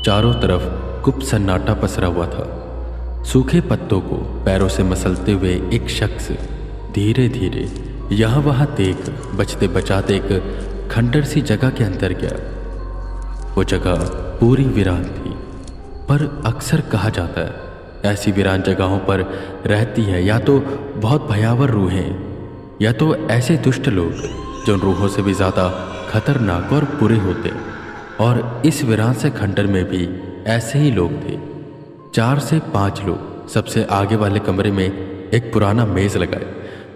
चारों तरफ गुप्त सन्नाटा पसरा हुआ था। सूखे पत्तों को पैरों से मसलते हुए एक शख्स धीरे धीरे यहाँ वहाँ देख बचते बचाते एक खंडर सी जगह के अंदर गया। वो जगह पूरी वीरान थी, पर अक्सर कहा जाता है ऐसी वीरान जगहों पर रहती है या तो बहुत भयावह रूहें या तो ऐसे दुष्ट लोग जो उन रूहों से भी ज़्यादा खतरनाक और बुरे होते। और इस वीरान से खंडर में भी ऐसे ही लोग थे। 4 से 5 लोग सबसे आगे वाले कमरे में एक पुराना मेज़ लगाए,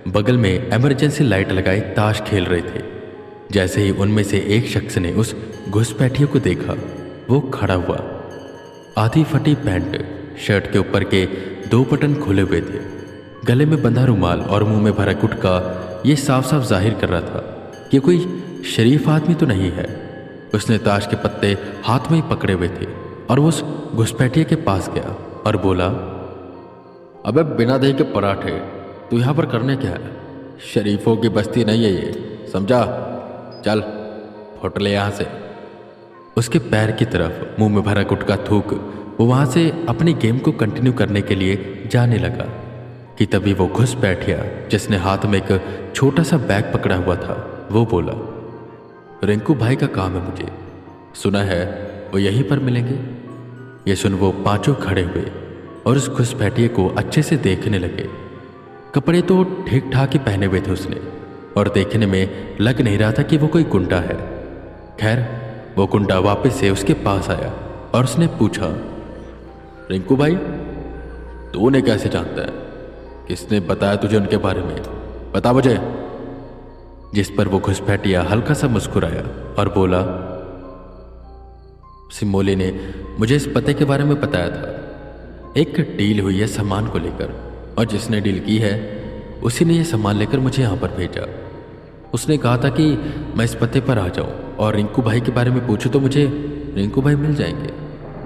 बगल में इमरजेंसी लाइट लगाए ताश खेल रहे थे। जैसे ही उनमें से एक शख्स ने उस घुसपैठिए को देखा, वो खड़ा हुआ। आधी फटी पैंट, शर्ट के ऊपर के 2 बटन खुले हुए थे, गले में बंधा रुमाल और मुंह में भरा गुटखा ये साफ साफ जाहिर कर रहा था कि कोई शरीफ आदमी तो नहीं है। उसने ताश के पत्ते हाथ में ही पकड़े हुए थे और वो उस घुसपैठिए के पास गया और बोला, अबे बिना दही के पराठे, तू यहाँ पर करने क्या है? शरीफों की बस्ती नहीं है ये, समझा? चल फुट ले यहाँ से। उसके पैर की तरफ मुंह में भरा गुटखा थूक वो वहाँ से अपनी गेम को कंटिन्यू करने के लिए जाने लगा कि तभी वो घुसपैठिया जिसने हाथ में एक छोटा सा बैग पकड़ा हुआ था, वो बोला, रिंकू भाई का काम है, मुझे सुना है वो यहीं पर मिलेंगे। ये सुन वो पांचों खड़े हुए और उस घुसपैठिए को अच्छे से देखने लगे। कपड़े तो ठीक ठाक ही पहने हुए थे उसने और देखने में लग नहीं रहा था कि वो कोई गुंडा है। खैर वो गुंडा वापस से उसके पास आया और उसने पूछा, रिंकू भाई तू उन्हें कैसे जानता है? किसने बताया तुझे उनके बारे में? बता मुझे। जिस पर वो घुसपैठिया हल्का सा मुस्कुराया और बोला, सिमोली ने मुझे इस पते के बारे में बताया था। एक डील हुई है सामान को लेकर और जिसने डील की है उसी ने ये सामान लेकर मुझे यहाँ पर भेजा। उसने कहा था कि मैं इस पते पर आ जाऊँ और रिंकू भाई के बारे में पूछूँ तो मुझे रिंकू भाई मिल जाएंगे।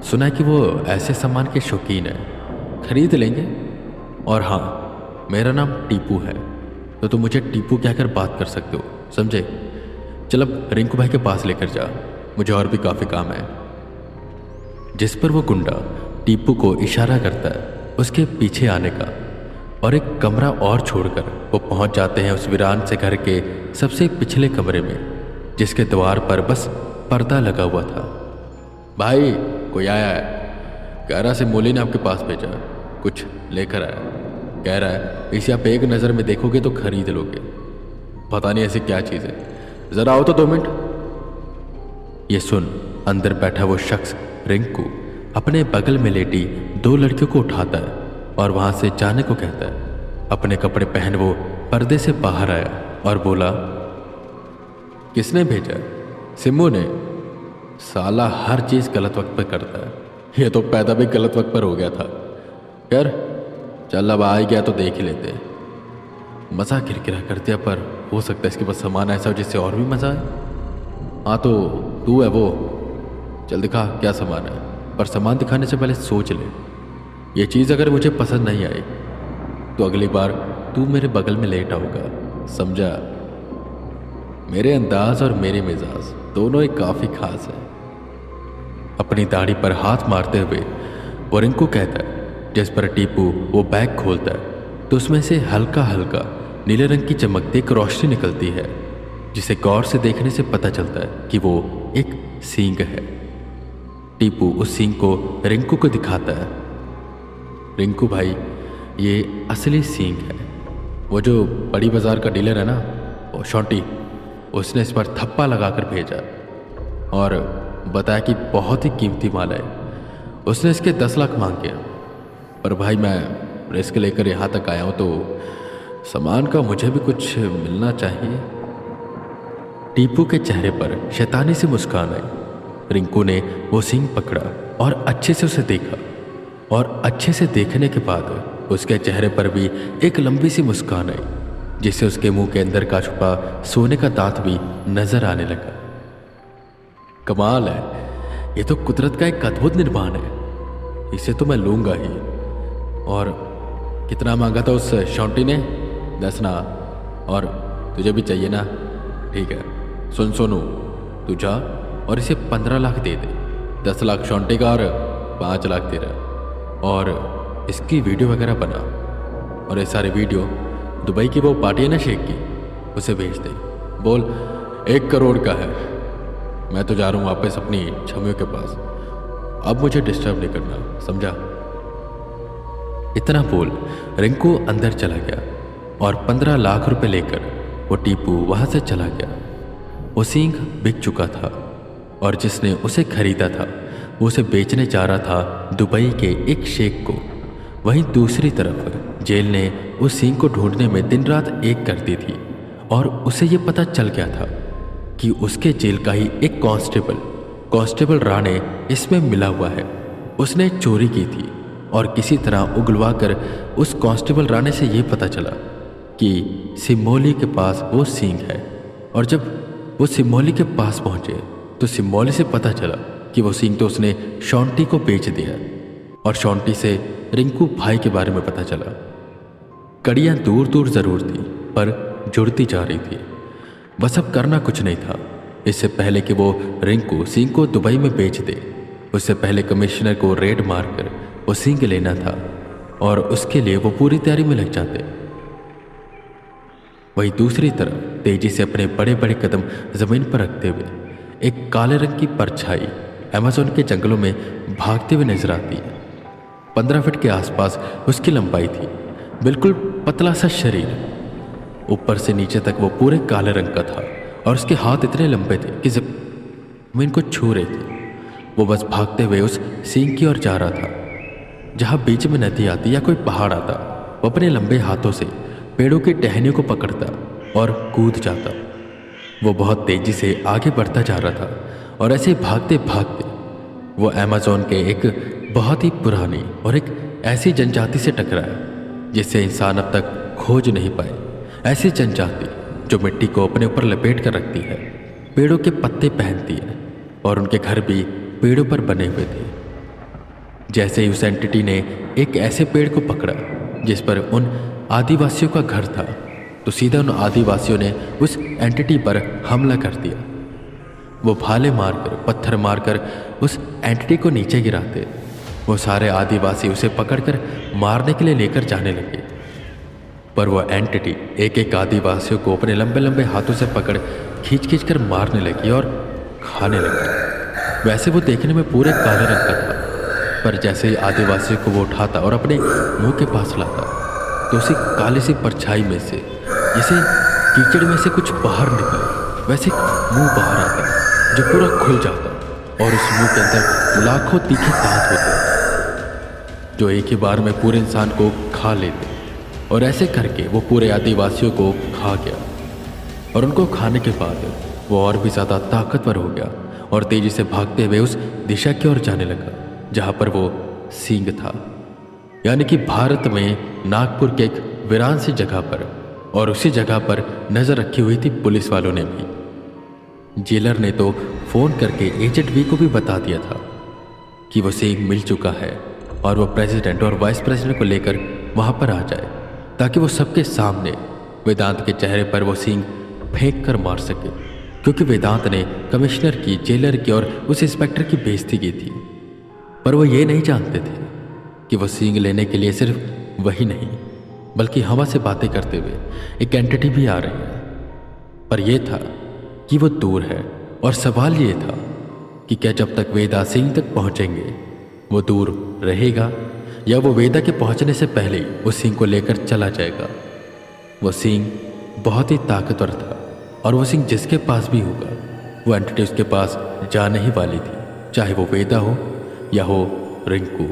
सुना है कि वो ऐसे सामान के शौकीन है, खरीद लेंगे। और हाँ, मेरा नाम टीपू है, तो तुम मुझे टीपू कहकर बात कर सकते हो, समझे? चल अब रिंकू भाई के पास लेकर जा, मुझे और भी काफ़ी काम है। जिस पर वो गुंडा टीपू को इशारा करता है उसके पीछे आने का और एक कमरा और छोड़कर वो पहुंच जाते हैं उस वीरान से घर के सबसे पिछले कमरे में, जिसके द्वार पर बस पर्दा लगा हुआ था। भाई कोई आया है, कह रहा सिमोली ने आपके पास भेजा, कुछ लेकर आया। कह रहा है इसे आप एक नज़र में देखोगे तो खरीद लोगे। पता नहीं ऐसी क्या चीज़ है, ज़रा आओ तो 2 मिनट। ये सुन अंदर बैठा वो शख्स रिंकू अपने बगल में लेटी 2 लड़कियों को उठाता है और वहाँ से जाने को कहता है। अपने कपड़े पहन वो पर्दे से बाहर आया और बोला, किसने भेजा? सिम्मू ने। साला हर चीज़ गलत वक्त पर करता है, ये तो पैदा भी गलत वक्त पर हो गया था। यार चल अब आ ही गया तो देख ही लेते। मज़ा किरकिरा कर दिया, पर हो सकता है इसके पास सामान ऐसा हो जिससे और भी मज़ा आए। हाँ तो तू है वो, चल दिखा क्या सामान है, पर सामान दिखाने से पहले सोच ले। ये चीज़ अगर मुझे पसंद नहीं आई तो अगली बार तू मेरे बगल में लेटा होगा, समझा? मेरे अंदाज और मेरे मिजाज दोनों ही काफ़ी खास है। अपनी दाढ़ी पर हाथ मारते हुए वो रिंकू कहता है। जिस पर टीपू वो बैग खोलता है तो उसमें से हल्का हल्का नीले रंग की चमकती एक रोशनी निकलती है, जिसे गौर से देखने से पता चलता है कि वो एक सींग है। टीपू उस सींग को रिंकू को दिखाता है। रिंकू भाई ये असली सींग है। वो जो बड़ी बाजार का डीलर है ना, वो शॉन्टी, उसने इस पर थप्पा लगाकर भेजा और बताया कि बहुत ही कीमती माल है। उसने इसके 10 लाख मांगे, पर भाई मैं रिस्क लेकर यहाँ तक आया हूँ तो सामान का मुझे भी कुछ मिलना चाहिए। टीपू के चेहरे पर शैतानी सी मुस्कान आई। रिंकू ने वो सींग पकड़ा और अच्छे से उसे देखा, और अच्छे से देखने के बाद उसके चेहरे पर भी एक लंबी सी मुस्कान आई, जिससे उसके मुंह के अंदर का छुपा सोने का दांत भी नजर आने लगा। कमाल है, ये तो कुदरत का एक अद्भुत निर्माण है, इसे तो मैं लूंगा ही। और कितना मांगा था उस शॉन्टी ने? 10 ना, और तुझे भी चाहिए ना? ठीक है, सुन सोनू, तू जा और इसे 15 लाख दे दे। 10 लाख शॉन्टी का और 5 लाख तेरा, और इसकी वीडियो वगैरह बना, और ये सारे वीडियो दुबई की वो पार्टी है ना शेख की, उसे भेज दे। बोल 1 करोड़ का है। मैं तो जा रहा हूँ वापस अपनी छमियों के पास, अब मुझे डिस्टर्ब नहीं करना, समझा? इतना बोल रिंकू अंदर चला गया और 15 लाख रुपए लेकर वो टीपू वहां से चला गया। वो सींग बिक चुका था और जिसने उसे खरीदा था वो उसे बेचने जा रहा था दुबई के एक शेख को। वहीं दूसरी तरफ जेल ने उस सींग को ढूंढने में दिन रात एक कर दी थी और उसे ये पता चल गया था कि उसके जेल का ही एक कांस्टेबल राणे इसमें मिला हुआ है। उसने चोरी की थी और किसी तरह उगलवा कर उस कांस्टेबल राणे से ये पता चला कि सिमोली के पास वो सींग है। और जब वो सिमोली के पास पहुंचे तो सिमोली से पता चला कि वो सींग तो उसने शॉन्टी को बेच दिया, और शॉन्टी से रिंकू भाई के बारे में पता चला। कड़ियाँ दूर दूर जरूर थी पर जुड़ती जा रही थी। बस अब करना कुछ नहीं था। इससे पहले कि वो रिंकू सींग को दुबई में बेच दे, उससे पहले कमिश्नर को रेड मारकर वो सींग लेना था और उसके लिए वो पूरी तैयारी में लग जाते। वहीं दूसरी तरफ तेजी से अपने बड़े बड़े कदम जमीन पर रखते हुए एक काले रंग की परछाई अमेज़न के जंगलों में भागते हुए नजर आती है। 15 फीट के आसपास उसकी लंबाई थी, बिल्कुल पतला सा शरीर, ऊपर से नीचे तक वो पूरे काले रंग का था और उसके हाथ इतने लंबे थे कि जमीन को छू रहे थे। वो बस भागते हुए उस सींग की ओर जा रहा था। जहाँ बीच में नदी आती या कोई पहाड़ आता, वो अपने लंबे हाथों से पेड़ों की टहनियों को पकड़ता और कूद जाता। वो बहुत तेजी से आगे बढ़ता जा रहा था और ऐसे भागते भागते वो अमेज़न के एक बहुत ही पुरानी और एक ऐसी जनजाति से टकराया जिसे इंसान अब तक खोज नहीं पाए। ऐसी जनजाति जो मिट्टी को अपने ऊपर लपेट कर रखती है, पेड़ों के पत्ते पहनती है और उनके घर भी पेड़ों पर बने हुए थे। जैसे ही उस एंटिटी ने एक ऐसे पेड़ को पकड़ा जिस पर उन आदिवासियों का घर था, तो सीधा उन आदिवासियों ने उस एंटिटी पर हमला कर दिया। वो भाले मारकर, पत्थर मारकर उस एंटिटी को नीचे गिराते। वो सारे आदिवासी उसे पकड़कर मारने के लिए लेकर जाने लगे, पर वो एंटिटी एक एक आदिवासियों को अपने लंबे लंबे हाथों से पकड़ खींच खींच कर मारने लगी और खाने लगी। वैसे वो देखने में पूरे काले रंग का था, पर जैसे ही आदिवासियों को वो उठाता और अपने मुंह के पास लाता तो उसी काले सी परछाई में से, जैसे कीचड़ में से कुछ बाहर निकले, वैसे मुंह बाहर आता जो पूरा खुल जाता और उस मुंह के अंदर लाखों तीखे दांत होते जो एक ही बार में पूरे इंसान को खा लेते। और ऐसे करके वो पूरे आदिवासियों को खा गया और उनको खाने के बाद वो और भी ज़्यादा ताकतवर हो गया और तेजी से भागते हुए उस दिशा की ओर जाने लगा जहाँ पर वो सींग था, यानी कि भारत में नागपुर के एक वीरान सी जगह पर। और उसी जगह पर नज़र रखी हुई थी पुलिस वालों ने भी। जेलर ने तो फ़ोन करके एजेंट वी को भी बता दिया था कि वो सींग मिल चुका है और वो प्रेसिडेंट और वाइस प्रेसिडेंट को लेकर वहाँ पर आ जाए ताकि वो सबके सामने वेदांत के चेहरे पर वो सींग फेंक कर मार सके, क्योंकि वेदांत ने कमिश्नर की, जेलर की और उस इंस्पेक्टर की बेइज्जती की थी। पर वो ये नहीं जानते थे कि वो सींग लेने के लिए सिर्फ वही नहीं बल्कि हवा से बातें करते हुए एक एंटिटी भी आ रही है। पर यह था कि वो दूर है और सवाल ये था कि क्या जब तक वेदा सींग तक पहुंचेंगे वो दूर रहेगा या वो वेदा के पहुंचने से पहले ही उस सींग को लेकर चला जाएगा। वो सींग बहुत ही ताकतवर था और वो सींग जिसके पास भी होगा वो एंटिटी उसके पास जाने ही वाली थी, चाहे वो वेदा हो या हो रिंकू।